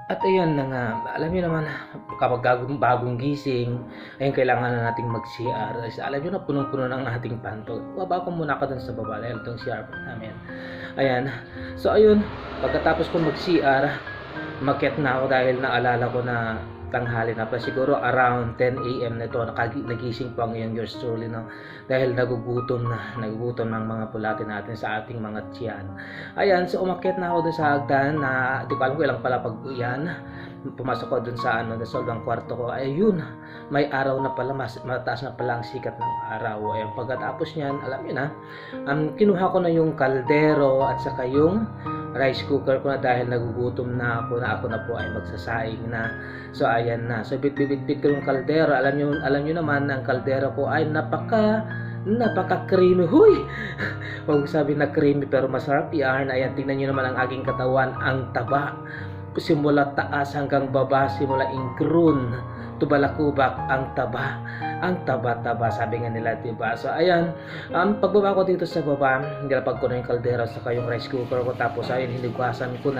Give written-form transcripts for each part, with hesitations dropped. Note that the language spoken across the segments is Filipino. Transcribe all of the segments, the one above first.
At ayan na nga, alam niyo naman kapag bagong gising, ayun kailangan na nating mag-CR. Alam niyo na punong-puno ng ating panto. Baba ko muna ako dun sa baba dahil itong CR po namin. Ayan. So ayun, pagkatapos ko mag-CR, umakyat na ako dahil naalala ko na tanghali na pa, siguro around 10 AM na ito, nagising po ang iyong yours truly, no? Dahil nagugutom ng mga bulate natin sa ating mga tiyan. Ayan, so umakyat na ako dun sa hagdan na di ko alam ko ilang palapag po yan. Pumasok ko dun sa sa ibang kwarto ko. Ayun, may araw na pala, mataas na pala ang sikat ng araw. Ayun, pagkatapos niyan, alam niyo na, kinuha ko na yung kaldero at saka yung rice cooker ko na dahil nagugutom na ako na po ay magsasaing na. So ayan na. So bit ko yung kaldero. Alam niyo naman ang kaldero ko ay napaka creamy. Huy! Huwag sabi na creamy pero masarap yan. Ayan, tingnan niyo naman ang aking katawan, ang taba. Simula taas hanggang baba, simula ingkrun to balakubak, ang taba. Ang taba-taba, sabi nga nila, diba? So ayan, pagbaba ko dito sa baba, nilapag ko na yung kaldero sa yung rice cooker ko, tapos ayun, hinugasan ko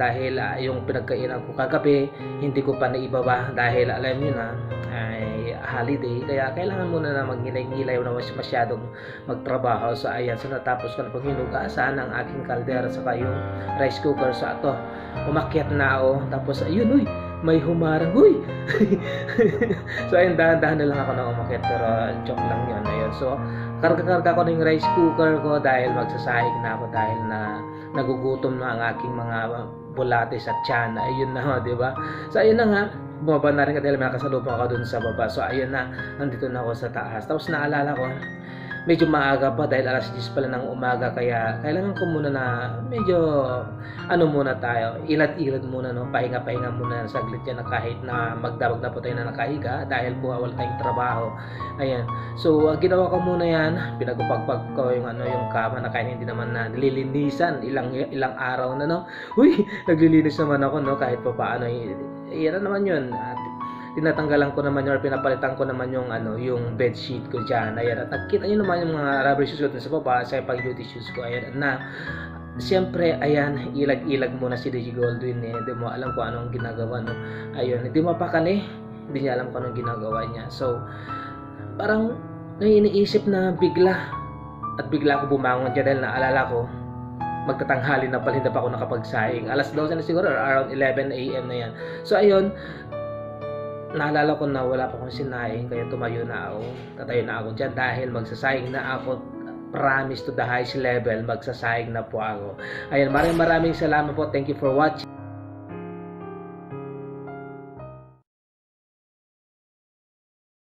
dahil yung pinagkainan ko kagabi, hindi ko pa naibaba dahil alam niyo na, ay holiday, kaya kailangan muna na maghilay-ngilay na masyadong magtrabaho. So ayan, so natapos ko na pag hinugasan ang aking kaldero sa yung rice cooker. So ato, umakyat na ako, tapos ayun, uy, may humarang, huy! So ayun, dahan-dahan na lang ako na umakyat, pero joke lang yun. Ayun, so karga-karga ko na yung rice cooker ko dahil magsasahig na ako dahil na nagugutom na ang aking mga bulate sa tiyan. Ayun na, di ba? So ayun na nga, bumaba na rin ka dahil may nakasalubong ako dun sa baba. So ayun na, nandito na ako sa taas. Tapos naalala ko, medyo maaga pa dahil alas 10 pala ng umaga, kaya kailangan ko muna na medyo muna tayo, ilad-ilad muna, no, pahinga-pahinga muna saglit yan, na kahit na magdamag na po tayo na nakahiga dahil po wala tayong trabaho. Ayan, so ginawa ko muna yan, pinagpagpag ko yung yung kama na kahit hindi naman na nililinisan ilang araw na, no. Uy, naglilinis naman ako, no, kahit pa paano. Yan naman yun, tinatanggalan ko naman yun or pinapalitan ko naman yung yung bed sheet ko dyan. Ayan, at nakita nyo naman yung mga rubber shoes ko dun sa baba, sa pag duty shoes ko. Ayan, na siyempre, ayan, ilag-ilag muna si DJ Goldwyn, hindi mo alam kung anong ginagawa, no. Ayun, hindi mapakali, hindi niya alam kung anong ginagawa niya. So parang iniisip na bigla ako bumangon dyan dahil naalala ko magtatanghali na pala, hindi pa ako nakapagsaing. Alas 12 na siguro, around 11 AM na yan. So ayun, naalala ko na wala pa akong sinaing, kaya tatayo na ako dyan dahil magsasaing na ako. Promise to the highest level, magsasaing na po ako. Ayan, maraming salamat po. Thank you for watching.